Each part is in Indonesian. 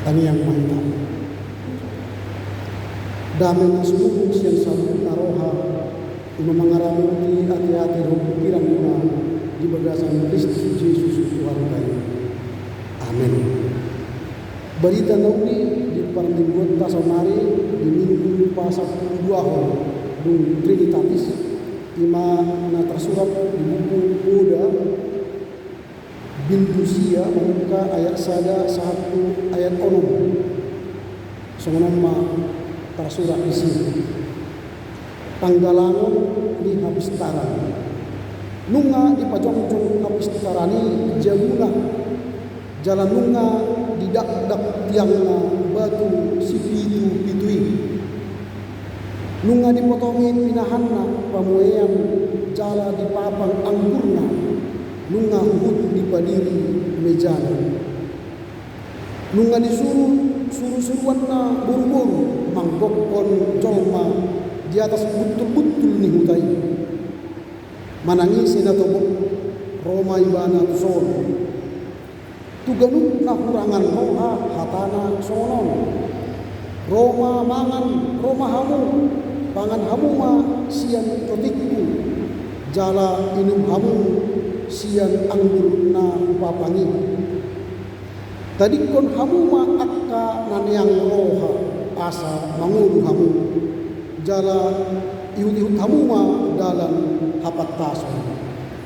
Kami yang mantap. Damai nasmudung siang sabun naroha ima mangaramuti hati-hati roh pikiran muna di bagasan Kristus Yesus Tuhan kami. Amin. Berita nauni di parmingguan tasomari di minggu pasal 2 dung Trinitatis ima na tersurat di buku Buda Bindusia membuka ayat sada 1 ayat 6 sonoma tersurat di sini. Tanggalangon di habistaran nunga di pajong-jong habistarani jaguna jalan nunga di dak-dak tiangna batu si pitu-pitui nunga dipotongi pinahanna pamuean jala di papang anggurna nunga uhud di padiri mejana nunga suruh-suruhan na buru-buru manggokon jolma di atas betul-betul ni hutai manangisi na tobok Roma ibana tuson tuganut na kurangan roha hatana sonon Roma mangan Roma hamu pangan hamu ma sian rotikku jala inum hamu sian anggur na papangi tadi kon hamu ma akka naniang roha asa mangulu hamu jala ihut-ihut hamu ma dalam hapat taso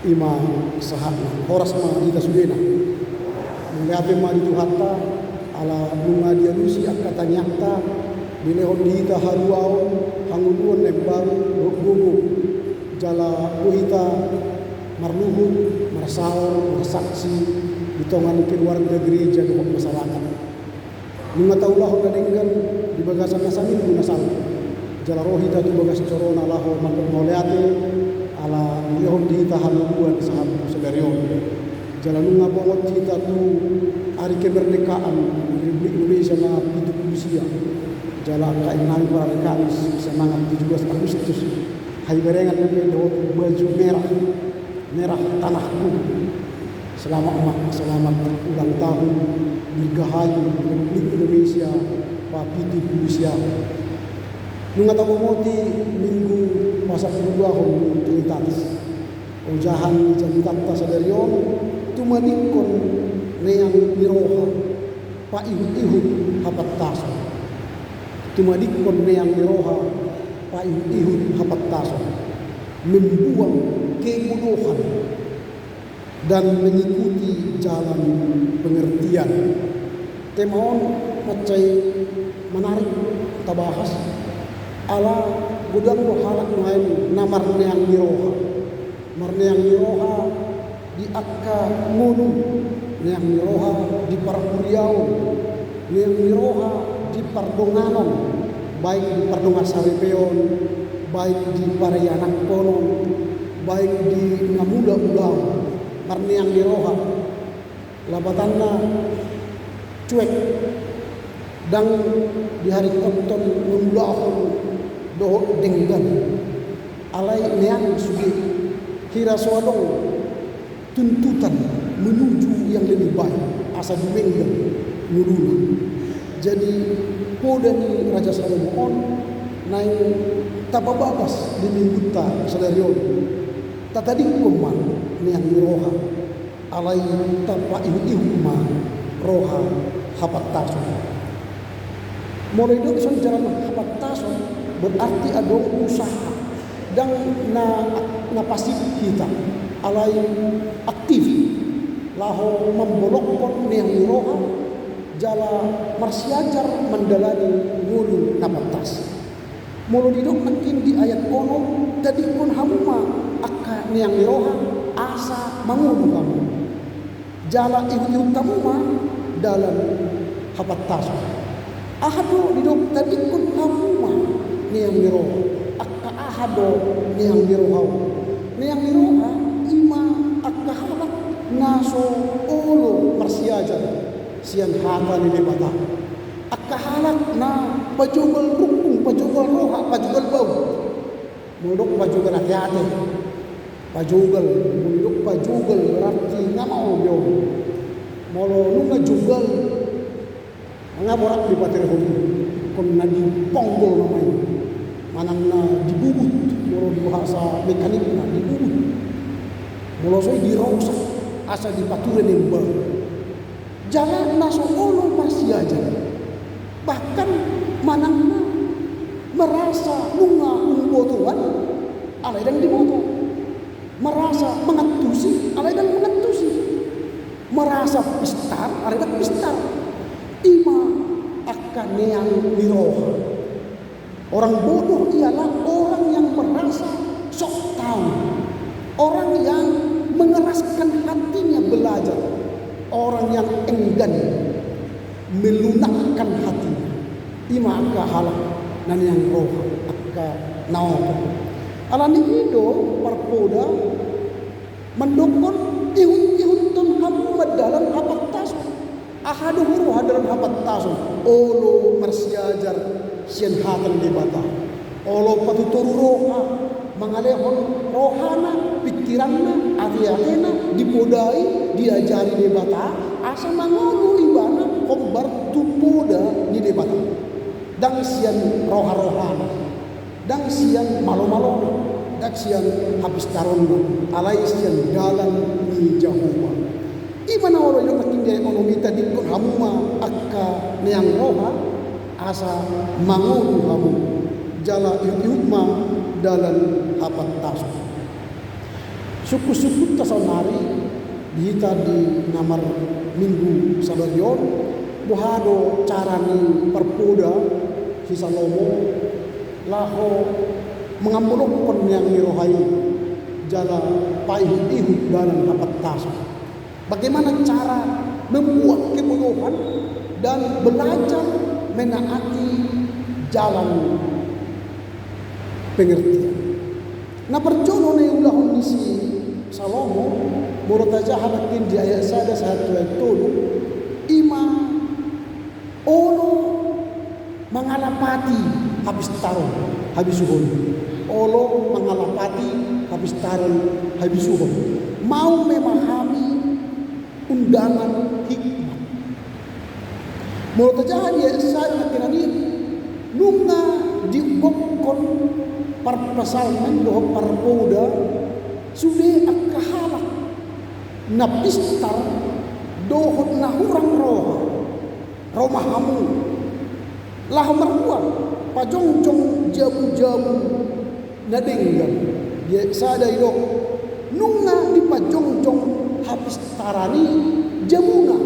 ima sahana horas ma ita sudena melihat ma itu hatta ala bunga dia lusi akka tanyakta bilehon dita haruao hanguduan nembaru gugu jala buhita marluhut marsaur marsaksi ditongan keluarga gereja ke masyarakat bunga taulah gadengkan di bagasan nasamin guna sal jala rohita tu bagas corona laho mandok moleate ala lehon dita haruan sahab sedarion jala nunga bongot kita tu hari kemerdekaan Republik Indonesia na 70 usia jala kainang para Kamis semangat 17 Agustus hari berengan bedo baju merah tanahku selamat ulang tahun dirgahayu Republik Indonesia pa 70 usia nunga moti minggu masa kedua hon Trinitatis ujahan jantata sadarion tumanikon neang miroha pa ihut-ihut hapat taso tumadikon neang miroha pa ihut-ihut hapat taso membuang kebodohan dan mengikuti jalan pengertian temaon macai menarik tabahas ala gudang halak main namar neang miroha di akka ngunu neang miroha di parpuriau neang miroha di pardonganon baik di pardongan sarepeon baik di parayanak konon baik di ngamuda-udah marneang miroha labatanna cuek dan di hari konton ngulahon do denggan alai neang sugi hira swadong tuntutan menuju yang lebih baik asa dumenggan nuruna jadi podani Raja Salomon naik tapabagas di mingguta sadarion tatadi kuman neang miroha alai tapa ihu-ihu roha hapat taso mulai dari jalan hapat taso berarti ada usaha dan na pasif kita alai aktif laho membolokkan yang roha jala marsiajar mendalani ngulu napatas mulu didok makin di ayat kono tadi pun hamuma akka yang roha asa mangulu kamu jala ibu tamuma dalam hapatas ahado didok tadi pun hamuma yang roha akka ahado yang roha yang roha ima akka halak naso olo marsiajar sian hata ni bata akka halak na pajugal rukung pajugal roha pajugal bau muluk pajugal hati-hati pajugal muluk pajugal berarti ngamau yo molo nunga jugal nga borak di patir hobi kon na di ponggol namay manang na dibubut molo di bahasa mekanik na dibubut molo soy dirosak asa di paturen yang baru jangan naso olo masih aja bahkan manang merasa nunga umbotuan alay dan dimoto merasa mengatusi alay dan mengatusi merasa pistar alay dan pistar ima akan yang niroha orang bodoh ialah orang yang merasa sok tahu orang yang mengeraskan hatinya belajar orang yang enggan melunakkan hatinya ima akka halak nan yang roh akka naoto alani ido parpoda mendukun ihun-ihuntun hamu dalam hapat tasun ahadu huru hadaran hapat tasun olo marsiajar sian hatan di bata olo patuturu roha mangalehon rohana pikiranna ati-atina dipodai diajari di bata asa mangolu ibana kombar tupoda di bata dang sian roha-rohana dang sian malo-malo dang sian habis taron alai sian dalam ni Jahowa imana oro yo makin ekonomi tadi kun hamuma akka neang roha asa mangolu hamu jala yukma dalam hapat tasu suku-suku tasonari dihita di namar minggu sabarion buhado carani perpoda si Salomo laho mengamulukkan yang nirohai jala paihut-ihut dalam hapat tasu bagaimana cara membuat kebodohan dan belajar menaati jalan pengertian. Na perjono na ulahon ni si Salomo murot aja hanakin di ayat sada satu ayat tulu ima ono mangalapati habis taron habis suhon olo mangalapati habis taron habis suhon mau memahami undangan hikmah murot aja di ayat sada kirani nunga diubokon parpasalman doh parpoda sudah akahalak napistar dohot nahurang roha romahamu lah merkuan pajongjong jamu-jamu nadenggan dia sadai dok nunga di pajongjong habis tarani jamunga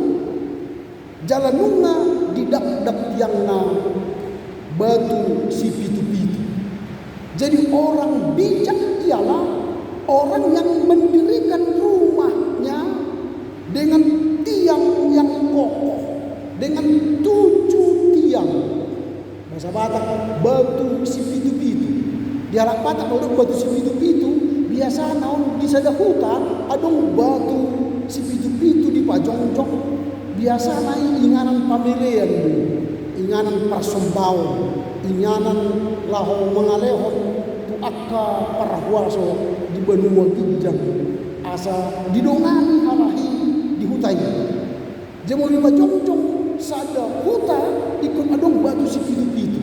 jalan nunga di dak-dak yang na batu si pitu-pitu. Jadi orang bijak ialah orang yang mendirikan rumahnya dengan tiang yang kokoh, dengan 7 tiang. Bahasa Batak batu si pitu-pitu. Di alam Batak kalau batu si pitu-pitu biasa naon di sada hutan adong batu si pitu-pitu di pajongjong biasa naik inganan pamilian inganan persembau inganan laho mengalehon tu akka parahuaso di benua ginjang asa didongani halahi di hutai jemur lima jongjong sada huta ikut adong batu si pitu-pitu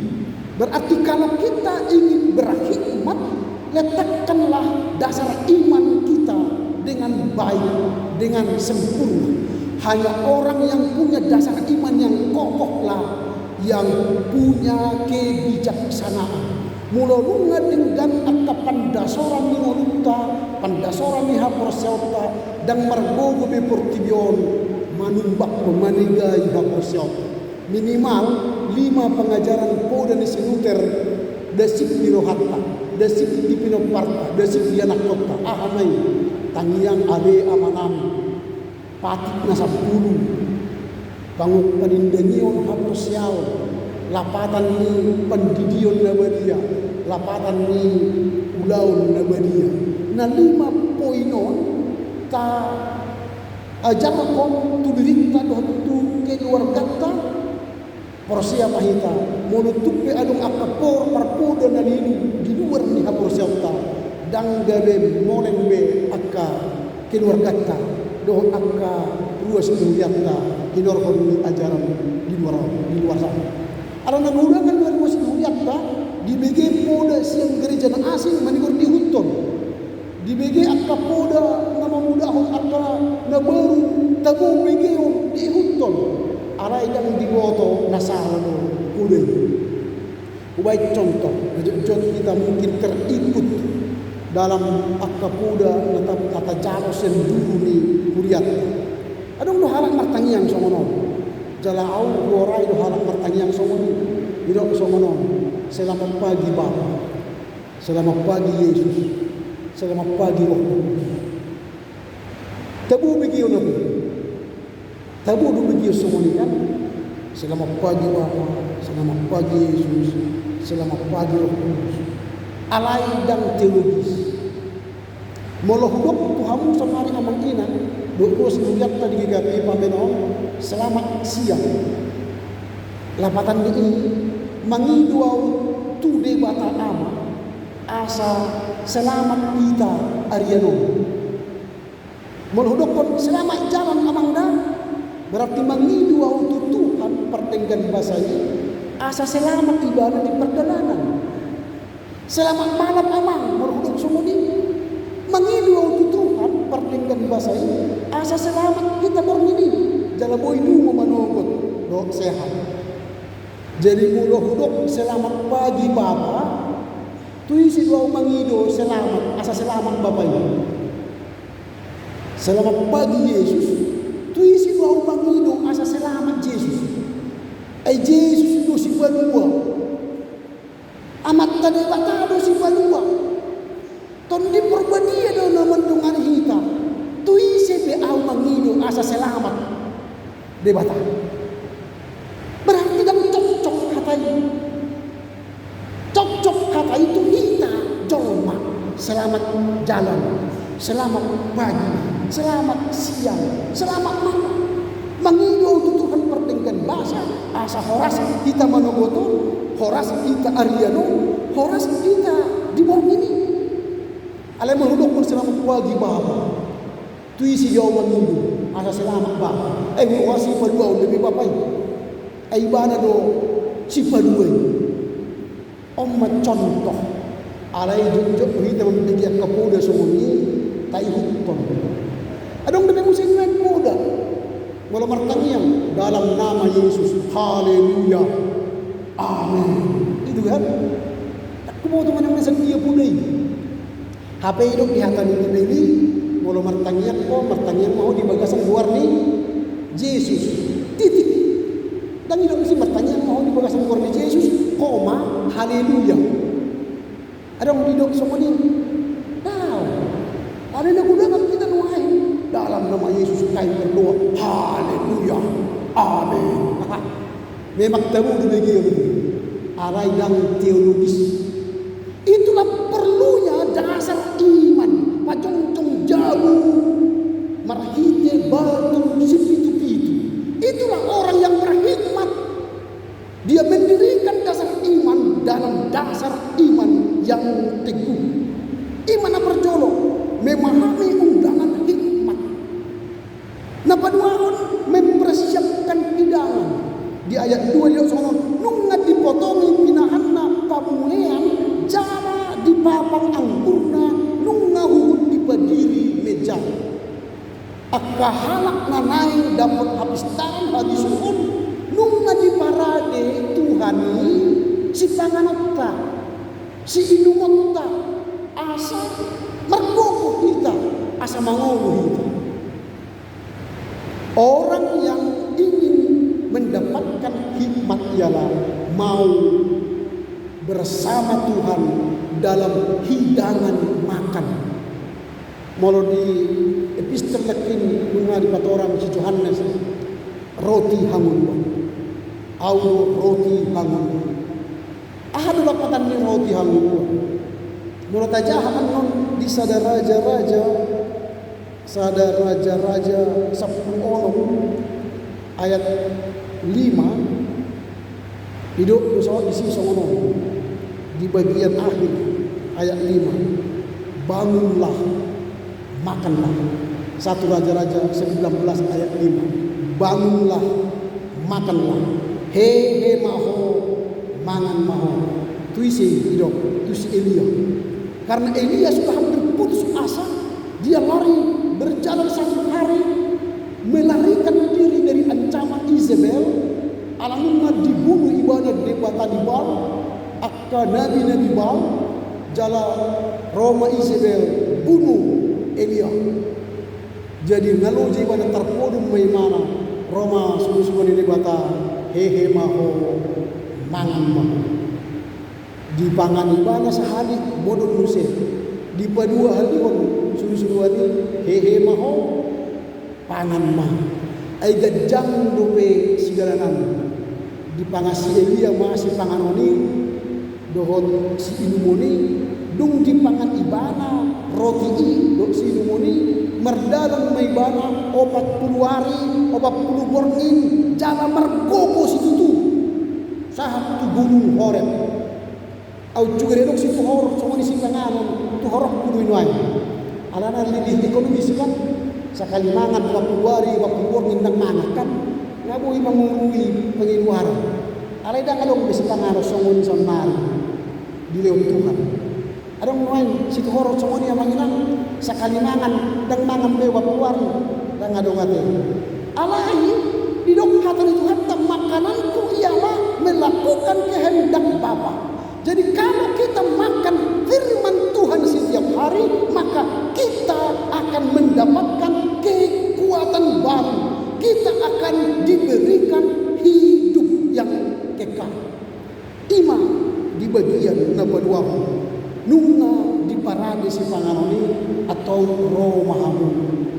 berarti kalau kita ingin berhikmat letakkanlah dasar iman kita dengan baik dengan sempurna hanya orang yang punya dasar iman yang kokohlah yang punya kebijaksanaan, mula lunga dengan akka pandasoran ni ngolutta pandasoran ni haporsiota dan margogo be portibion manumbak pemanigai haporsiota minimal 5 pengajaran po dan sinuter dasip di rohatta dasip di pinoparta dasip di anak kota ahamai tangiang ade amanam patik na 10 panguk panindanion haporsial lapatan ni pendidion na badia lapatan ni ulaun na badia na 5 poinon ta ajar kon tudirita dohtu keluarga ta porsia mahita menutup pe adung akapor parpuda na di luar ni haporsia ta dang gabe molen be akka keluarga ta doh akka ruas keluarga kinor kon ajaran di luar sana ada nagulangan luar ruas keluarga di BG poda siang gereja na asing manigur di huton di BG akka poda na mamudahon akka na baru tabu BG di huton aray yang diboto nasarano kuday ubay contoh kita mungkin terikut dalam akka poda na tatajaros yang dulu ni kuriat adong do halak martangiang somono jalao goray do halak martangiang somono idok somono selamat pagi Bapa selamat pagi Yesus selamat pagi Roh tabu begitu nabi tabu begitu semuanya kan selamat pagi Bapa selamat pagi Yesus selamat pagi Roh Kudus alai dan teologis molohudok Tuhanmu samari amang ina doko semuliat tadi gigapi pamenon selamat siang lapatan ini mangiduau tude bata ama asa selamat kita Ariano menhudukkan selamat jalan amangda berarti mangiduau tu Tuhan pertenggan bahasanya asa selamat ibadah di perjalanan selamat malam amang menhuduk sumuni mangiduau tu Tuhan pertenggan bahasanya asa selamat kita bernini jalaboy nu manogot do sehat. Jadi mula hudok selamat pagi Bapa, tuisi dua mangido selamat, asa selamat Bapa ini. Selamat pagi Yesus, tuisi dua mangido asa selamat Yesus. Ay Yesus do si balua, amat tadi batado si balua. Ton di perbadia do naman tungan hita, tuisi be au mangido asa selamat de bata. Berarti dan cocok kata itu kita jolma selamat jalan selamat pagi selamat siang selamat malam mengido Tuhan pertenggan bahasa asa horas kita manogoto horas kita Ariano horas kita di bawah ini alai menghuduk selamat pagi Bapa tuisi jauh mengido asa selamat Bapa wasi padua lebih Bapa ay bana do si paduay omma contoh alay junjok kita membikin kepoda semuanya tai huton adong demi musim main poda wala martangiang dalam nama Yesus haleluya amin itu kan aku mau teman yang mesan dia pudai HP hidup di hatan ini wala martangiang mau di bagasan luar nih Yesus titik dan hidup mesti bertanya mau di bagasan luar nih Yesus koma haleluya adong hidup semua ini tahu ada yang gunakan kita nuai dalam nama Yesus kain berdoa haleluya amin memang tahu demikian arai dan teologis itulah perlunya dasar iman pacong jauh marhite batu sipitu-pitu itulah orang yang berhikmat dia mendirikan dasar iman dalam dasar iman yang teguh iman perjolo memahami undangan hikmat napaduaon mempersiapkan hidangan di ayat 2 dia sono nunga dipotongi pinahanna pamulean jara di papang anggurna nunga huhut di berdiri meja akka halak nanai dapat habis tangan hadis suhun nunga di parade Tuhani si panganota si inumonta asa mergogo kita asa mangolo kita. Orang yang ingin mendapatkan hikmat ialah mau bersama Tuhan dalam hidangan makan. Mau di epistel lakin mengadi orang si Yohanes roti hangun au roti hangun. Ahadu lapatan ni roti hangun. Menurut aja non di sada raja-raja 10 orang ayat 5 hidup di sini songono di bagian akhir ayat 5 bangunlah makanlah. 1 Raja-Raja 19 ayat 5 bangunlah makanlah he maho mangan maho tuisi hidup tuisi Elia karena Elia sudah hampir putus asa. Dia lari berjalan 1 hari melarikan diri dari ancaman Izebel. Alamnya dibunuh ibadah debata di Baal, akka nabi-nabi Baal, jala Roma Izebel bunuh Elia. Jadi naloji ibadah terpodum maimana Roma suku-suku ini debata hehe maho mangan maho. Di pangan ibadah sehari bodoh musik. Di padua hal pun suruh-suruh ini hehe maho pangan mah ai gajang dope sigalanan di pangasi Elia masih pangan oni dohon si inumoni dung di pangan ibana roti i do si inumoni merdalan maibana 40 hari 40 borngin jala mergogo si tutu sahat tu gunung Horeb au juga redok si tuhor semua di simpanganan tu horok kudu inuai alana lebih ekonomis kan sakali mangan 20 hari 20 borngin nang manakan ngabui mangurui pengiluar alai dah kalau besi pangaros songon sonmari di leon Tuhan adong nuai si tuhor semua ni amanginang sakali mangan dang mangan be 20 hari dang adong ate alai di dok kata Tuhan makananku ialah melakukan kehendak Bapa. Jadi kalau kita makan firman Tuhan setiap hari, maka kita akan mendapatkan kekuatan baru. Kita akan diberikan hidup yang kekal. Ima di bagian nabaduahu, nunga di paradisi panganoni atau romahamu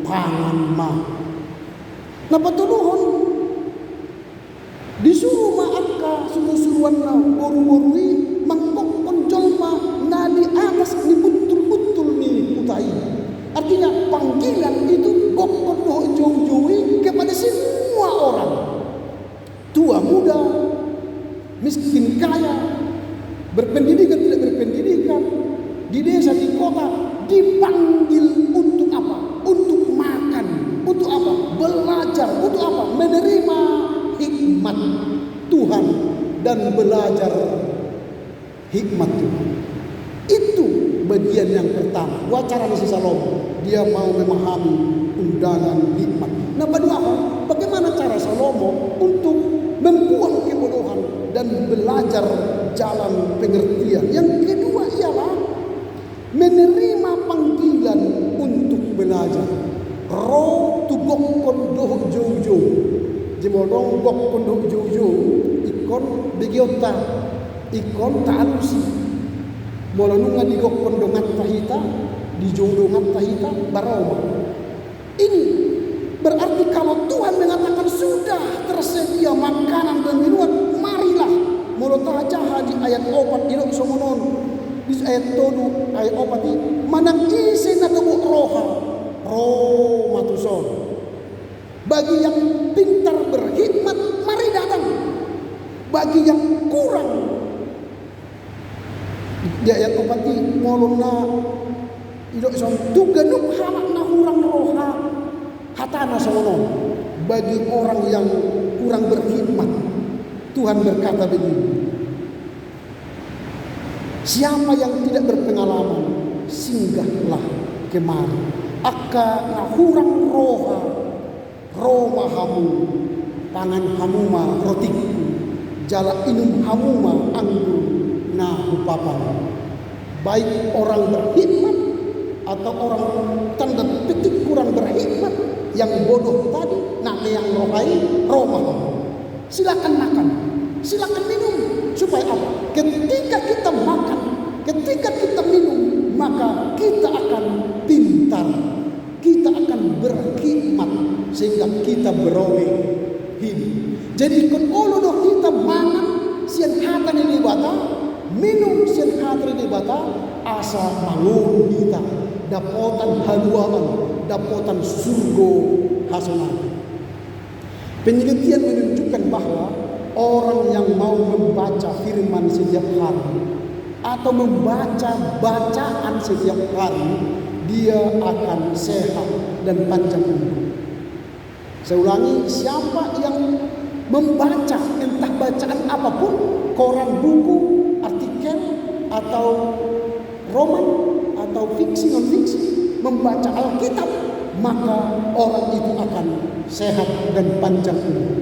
pangan ma. Napatuluhon disuruh maaka suruh-suruhan na boru-borui mangkok konjolma na di atas ni betul-betul ni utai. Artinya panggilan itu gokon jauh-jauhi kepada semua orang. Tua muda, miskin kaya, berpendidikan tidak berpendidikan, di desa di kota dipanggil untuk apa? Untuk makan. Untuk apa? Belajar. Untuk apa? Menerima hikmat Tuhan dan belajar hikmat Tuhan. Itu bagian yang pertama. Wacara Nasi Salomo, dia mau memahami undangan hikmat. Nah, bagaimana cara Salomo untuk membuang kebodohan dan belajar jalan pengertian. Yang kedua ialah menerima panggilan untuk belajar. Roh tugok kondoh jauh-jauh. Jemodong gok kondoh jauh-jauh. Ikon begiota. Ikon ta'alusi. Molanunga di gok kondoh ngattahita. Di jodoh ngattahita. Baroma. Ini berarti kalau Tuhan mengatakan sudah tersedia makanan dan minuman, marilah. Mulai jaha di ayat 4 ilok somonon. Di ayat 7 ayat 4 ini manang isi na tubuh roha. Roh matuson. Bagi yang pintar berhikmat, mari datang. Bagi yang kurang, di ayat 4 ini molona ilok som tuganuk halak na hurang roha hatana somonon. Bagi orang yang kurang berhikmat, Tuhan berkata begini, siapa yang tidak berpengalaman, singgahlah kemari. Akka nahurang roha, roma hamu, pangan hamuma rotiku, jala inum hamuma anggur nahu papan. baik orang berhikmat atau orang tanda petik kurang berhikmat, yang bodoh tadi, nak yang rohai, romah. Silakan makan, silakan minum, supaya apa? Ketika kita makan, ketika kita minum, maka kita akan pintar, kita akan berhikmat, sehingga kita beroleh hidup. Jadi kalau kita mangan siang hatan ini bata, minum siang hatan ini bata, asa mangun kita dapotan haluaman, dapotan surga hasanah. Penelitian menunjukkan bahwa orang yang mau membaca firman setiap hari atau membaca bacaan setiap hari, dia akan sehat dan panjang umur. Saya ulangi, siapa yang membaca entah bacaan apapun, koran, buku, artikel, atau roman, atau fiksi non-fiksi, membaca Alkitab, maka orang itu akan sehat dan panjang umur.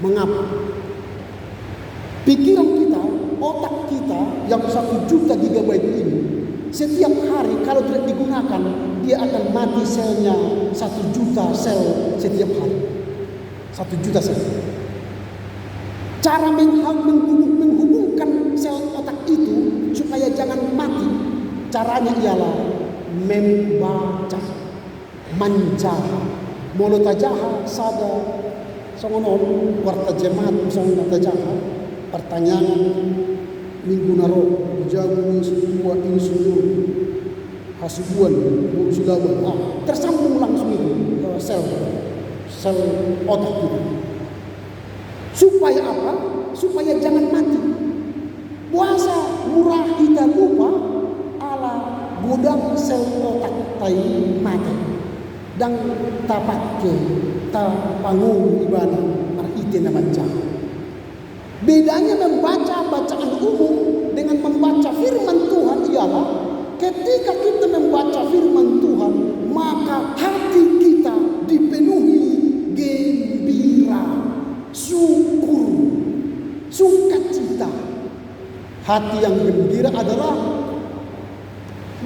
Mengapa? Pikiran kita, otak kita yang 1 juta GB ini, setiap hari kalau tidak digunakan, dia akan mati selnya 1 juta sel setiap hari. 1 juta sel. Cara menghubungkan sel otak itu supaya jangan mati, caranya ialah membaca, menjaha, molotajaha sada songonon warta jemaat songonon tajaha pertanyaan minggu naro jamu setua ini seluruh hasibuan silaban tersambung langsung itu sel otak itu. Supaya apa? Supaya jangan mati. Puasa murah kita lupa ala gudang sel otak tai mati dan tapake tapangung ibadah marite na baca. Bedanya membaca bacaan umum dengan membaca firman Tuhan ialah ketika kita membaca firman Tuhan, maka hati kita dipenuhi gembira, syukur, sukacita. Hati yang gembira adalah,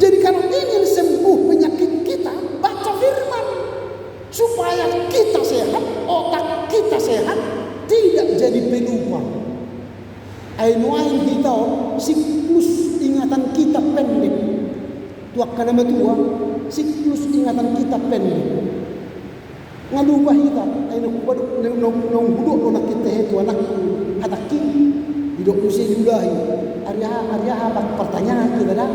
jadi kalau ingin sembuh penyakit kita, baca firman supaya kita sehat, otak kita sehat, tidak jadi pelupa. Ainuain kita siklus ingatan kita pendek. Tuak kana matua, siklus ingatan kita pendek. Ngalubah kita, aino kubaduk nong buduk nak kita itu anak hataki hidup usia julahi. Arya pertanyaan kita dah.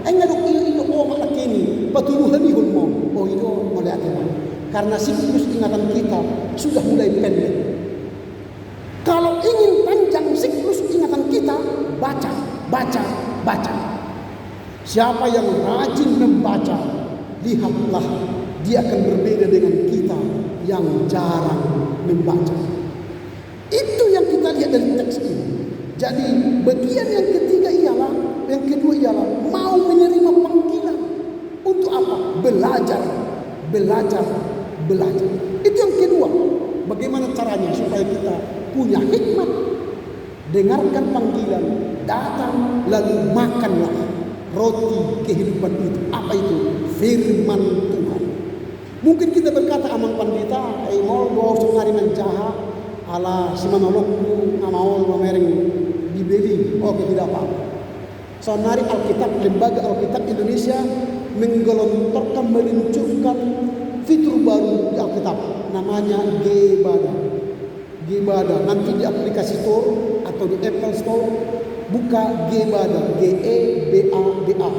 Ngaduk iyo mak kini patuluhan ihun mo. Oh itu mulai ada. Karena siklus ingatan kita sudah mulai pendek. Kalau ingin panjang siklus ingatan kita, baca. Siapa yang rajin membaca, lihatlah dia akan berbeda dengan kita yang jarang membaca. Itu yang kita lihat dari teks ini. Jadi bagian yang ketiga ialah, yang kedua ialah mau menerima panggilan. Untuk apa? Belajar. Itu yang kedua. Bagaimana caranya supaya kita punya hikmat? Dengarkan panggilan, datang lalu makanlah roti kehidupan itu. Apa itu? Firman Tuhan. Mungkin kita berkata amang pandita, mau bawa sungari menjaha ala simanologku ngamaol mamereng dibeli. Oke, tidak apa-apa. Sonari Alkitab, Lembaga Alkitab Indonesia menggelontorkan, meluncurkan fitur baru di Alkitab, namanya Gebada. Nanti di aplikasi store atau di Apple Store buka Gebada, Gebada,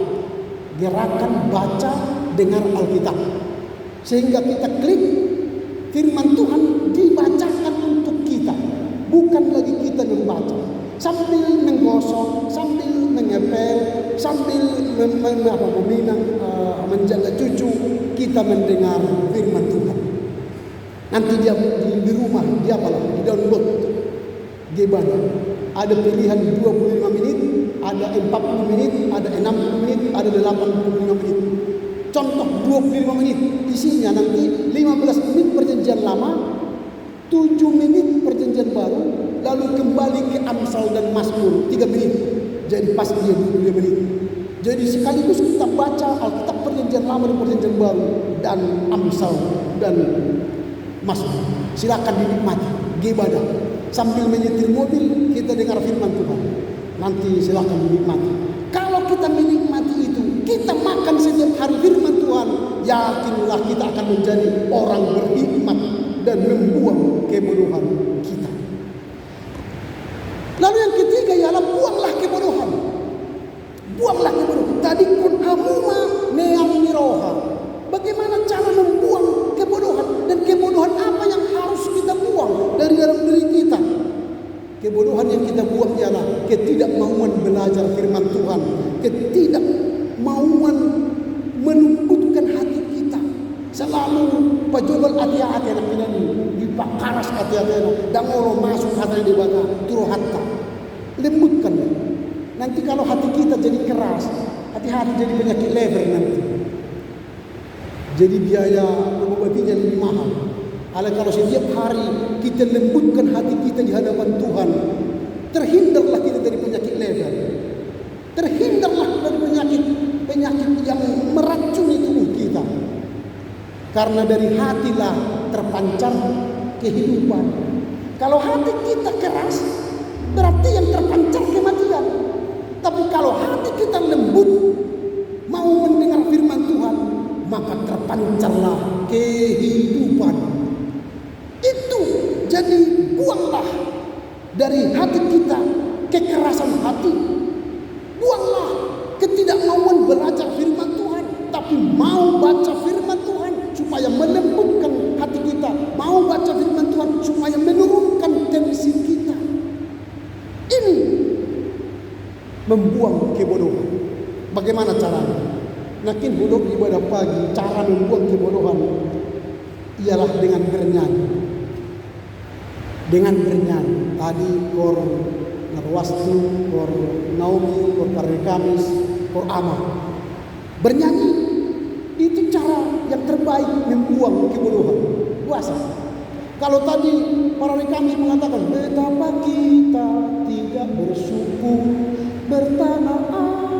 gerakan baca dengar Alkitab. Sehingga kita klik firman Tuhan dibacakan untuk kita, bukan lagi kita membaca sambil menggosok, sambil mengepel, sambil meminang, menjaga cucu, kita mendengar firman Tuhan. Nanti dia di rumah dia apalah di download Gebada. Ada pilihan 25 menit, ada 40 menit, ada 60 menit, ada 85 menit. Contoh 25 menit, isinya nanti 15 menit perjanjian lama, 7 menit perjanjian baru, lalu kembali ke Amsal dan Mazmur 3 menit. Jadi pas dia 25 menit. Jadi sekaligus kita baca Alkitab Perjanjian Lama dan Perjanjian Baru dan Amsal dan Mazmur. Silakan dinikmati, ibadah. Sambil menyetir mobil kita dengar firman Tuhan. Nanti silakan dinikmati. Kalau kita menikmati itu, kita makan setiap hari firman Tuhan, yakinlah kita akan menjadi orang berhikmat dan membuang kebodohan kita. Lalu yang ketiga ialah buanglah kebodohan. Buanglah kebodohan. Tadi kun hamuma neang miroha. Bagaimana cara membuang kebodohan? Dan kebodohan apa yang harus kita buang dari dalam diri kita? Kebodohan yang kita buang ialah ketidakmauan belajar firman Tuhan, ketidakmauan melembutkan hati kita. Selalu pajobal hati-hati anak ini, dipakaras hati-hati, dangolo masuk hati di bawah turu hatta. Lembutkan. Nanti kalau hati kita jadi keras, hati-hati jadi penyakit lever nanti. Jadi biaya pengobatinya lebih mahal. Kalau setiap hari kita lembutkan hati kita di hadapan Tuhan, terhindarlah kita dari penyakit lever. Terhindarlah dari penyakit yang meracuni tubuh kita. Karena dari hatilah terpancar kehidupan. Kalau hati kita keras, berarti yang terpancar kematian. Tapi kalau hati kita lembut, mau mendengar firman Tuhan, maka terpancarlah kehidupan. Itu jadi buanglah dari hati kita kekerasan hati. Buanglah ketidakmauan belajar firman Tuhan, tapi mau baca firman Tuhan supaya melembutkan hati kita. Mau baca firman Tuhan supaya menurunkan tensi kita. Ini membuang kebodohan. Bagaimana caranya? Nakin hudok ibadah pagi, cara membuang kebodohan ialah dengan bernyanyi. Dengan bernyanyi. Tadi kor Narwastu, kor Naomi, kor Parekamis, kor Ama. Bernyanyi itu cara yang terbaik membuang kebodohan. Puasa. Kalau tadi Parekamis mengatakan betapa kita tidak bersyukur bertanah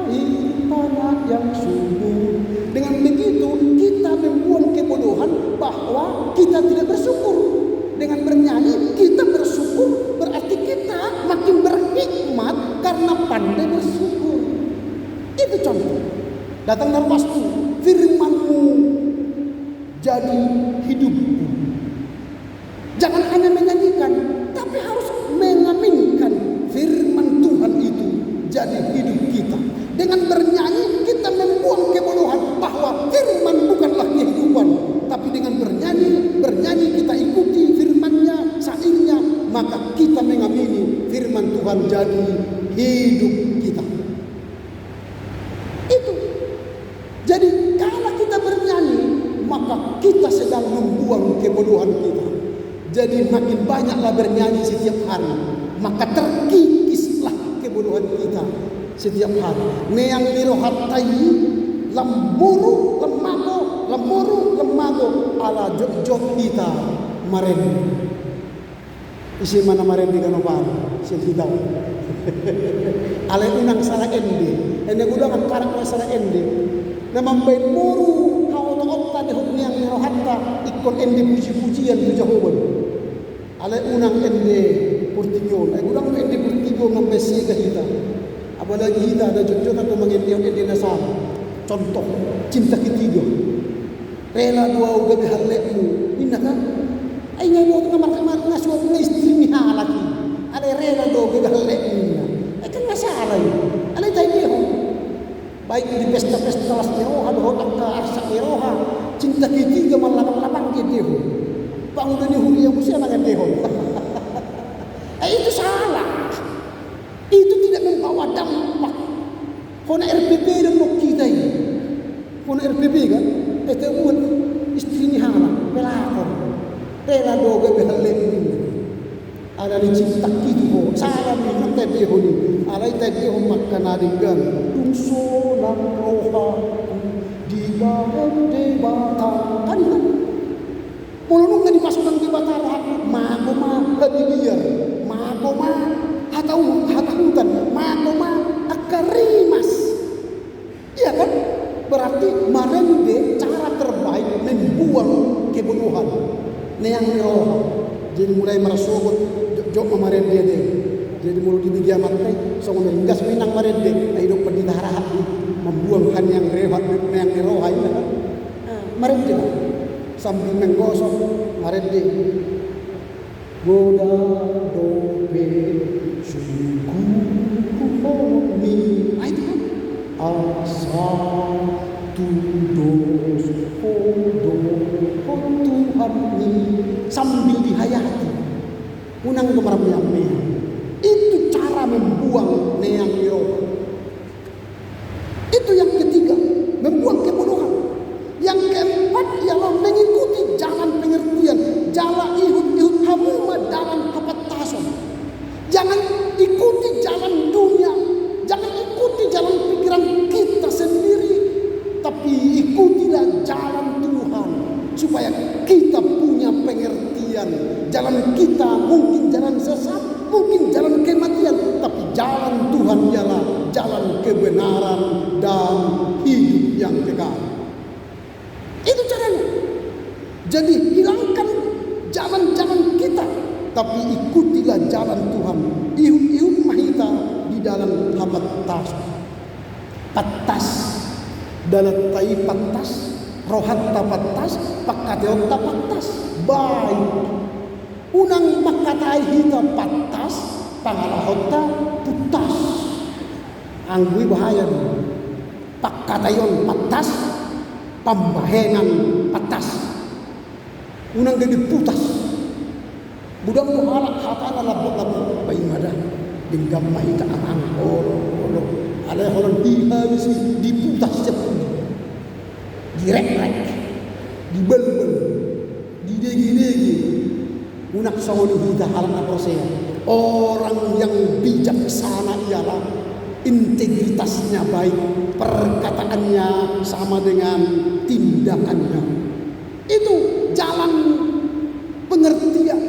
air tanah yang subur. Dengan begitu kita membuang kebodohan bahwa kita tidak bersyukur. Dengan bernyanyi kita bersyukur, berarti kita makin berhikmat karena pandai bersyukur. Itu contoh. Datang dari waktu firman-Mu jadi hidupku. Jangan hanya menyanyikan, tapi harus mengaminkan firman Tuhan itu jadi hidup kita. Dengan bernyanyi kita membuang kebodohan bahwa firman bukanlah kehidupan, tapi dengan bernyanyi kita ikuti firman-Nya, syairnya, maka kita mengamini firman Tuhan jadi hidup kita. Itu. Jadi kalau kita bernyanyi, maka kita sedang membuang kebodohan kita. Jadi makin banyaklah bernyanyi setiap hari, maka terkikislah kebodohan kita setiap hari. Neang mirohatai lamuru lemago ala jok kita maren. Isi mana maren di kanopan kita. Ale unang salah ende. Ende gudang karak salah ende. Namambain muru hawot-otta de hukniang mirohatta ikon ende puji-pujian tu Jehovah. Ale unang ende purtinyon. Ay gudang ende purtinyon ngambesi ka kita. Apalagi kita ada jujur atau mengendiam ende nasab. Contoh cinta ketiga. Rela dua gabi halekmu. Inna kan? Ay ngayon nga ngasuat nga istri ni halaki. Ada rela dua gabi halekmu. Ay kan masalah yun. Alay tayo niyo. Baik di pesta-pesta las miroha doon ang arsak miroha. Cinta ketiga malapang-lapang dia. Pangunan ni huli yang musia mga deho. Itu salah. Itu tidak membawa dampak. Kona RPP dan mau kita ini. Kona RPP kan? Itu buat istri ni hala. Pelakon. Rela doga behalem. Ada ni cinta gitu. Salah ni nanti deho ni. Alay tayo makan adinggan. Tungso ng roha. Di dalam debata. Kan? Mulunong nga di pasukan di batara. Magoma habiliar. Magoma hatahutan. Magoma akarimas. neang ni roha. Jadi mulai merasogot jok mamaren dia deh. Jadi mulai dibigi amat teh, so gas minang maren deh. Hidup pendidara hati membuang han yang rewat neang ni roha ini kan. Maren deh. Sambil menggosok maren deh. Goda dope syukur homi. Itu kan. Asa tudos kodo Tuhan ini sambil dihayati unang gemarap yang itu cara membuang neang roh. Itu yang ketiga, membuang kebodohan. Yang keempat ialah mengikuti jalan pengertian, jalan ihud hamuma dalam kepetasan. Jangan ikuti jalan dunia, jangan ikuti jalan pikiran kita sendiri, tapi ikutilah jalan Tuhan supaya kita punya pengertian. Jalan kita mungkin jalan sesat, mungkin jalan kematian, tapi jalan Tuhan ialah jalan kebenaran dan hidup yang kekal. Itu caranya. Jadi hilangkan jalan-jalan kita, tapi ikutilah jalan Tuhan. Ihud mahita di dalam habat tas. Patas dalam tai patas, rohat patas, pakateot patas. Baik. Unang makatai hita patas, pangalahota putas. Anggui bahaya nih. Pakatayon patas, pambahengan patas. Unang jadi putas. Budak muhalak hatana labot-labot bayi madah. Dinggam mahita ang olo. Alay orang dihabis diputas cepet. Direk-rek. Dibel-bel. Didegi-degi. Unak sawani hita halang aprosea. Orang yang bijaksana ialah integritasnya baik, perkataannya sama dengan tindakannya. Itu jalan pengertian.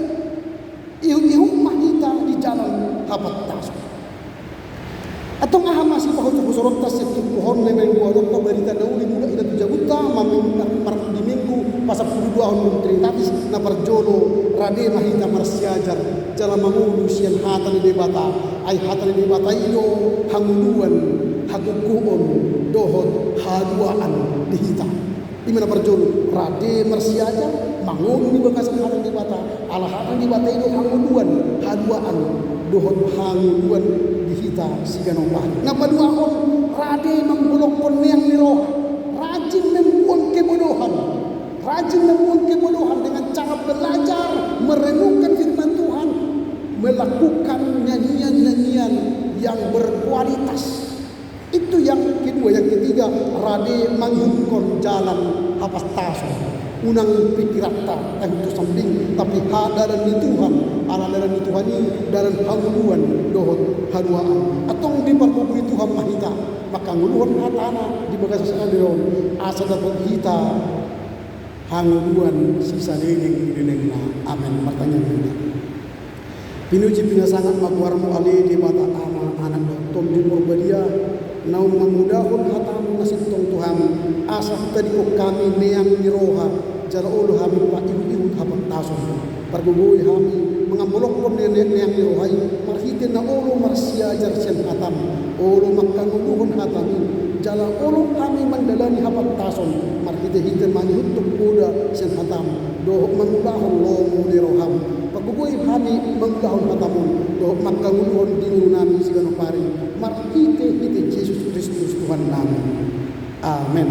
Ihum mahita di jalan habat tas. Atau ngah masih pakai tubuh sorot tas yang pohon memang buat dokter berita nauli muda ina tujuh buta maming di minggu pasal 22 tahun tritatis na perjono rade mahita marsiajar jalan mangulu sian hatan di bata ai hatan di bata ido hanguduan hagukuon dohot haduaan dihita di mana perjono rade marsiajar mangulu di bekas hatan di bata ala hatan di bata ido hanguduan haduaan dohot hanguduan dihita siganopah. Napa dua on rade menggolokkan yang niroh, rajin membuang kebodohan, rajin membuang kebodohan dengan cara belajar, merenungkan firman Tuhan, melakukan nyanyian-nyanyian yang berkualitas. Itu yang kedua. Yang ketiga, rade menghukun jalan apa taso. Unang pikirata yang itu sambing tapi hadaran di Tuhan ala-ala di Tuhan ini dalam hanguluan dohot haduaan atau di parpubri Tuhan mahita maka nguluan hatana di bagas sekalian asa dapat hita hanguluan sisa neneng na amin. Pertanyaan ini pinuji pinasangan magwarmu ali di mata ama anak tom di murbadia naum memudahkan hatamu nasintong Tuhan asa tadi kami neang niroha jala ulu kami pak ibu habang taso pergugoy kami mengambolok nenek yang nirohay marhitin na ulu marsiajar sian hatam ulu makanguluhon hatami jala ulu kami mandalani habang tason marhitin manhutuk kuda sian hatam do mangulahon lomu niroham pergugoy kami mangulahon hatamun do makanguluhon dingun nami sigano pari marhitin Yesus Kristus Tuhan nami. Amin.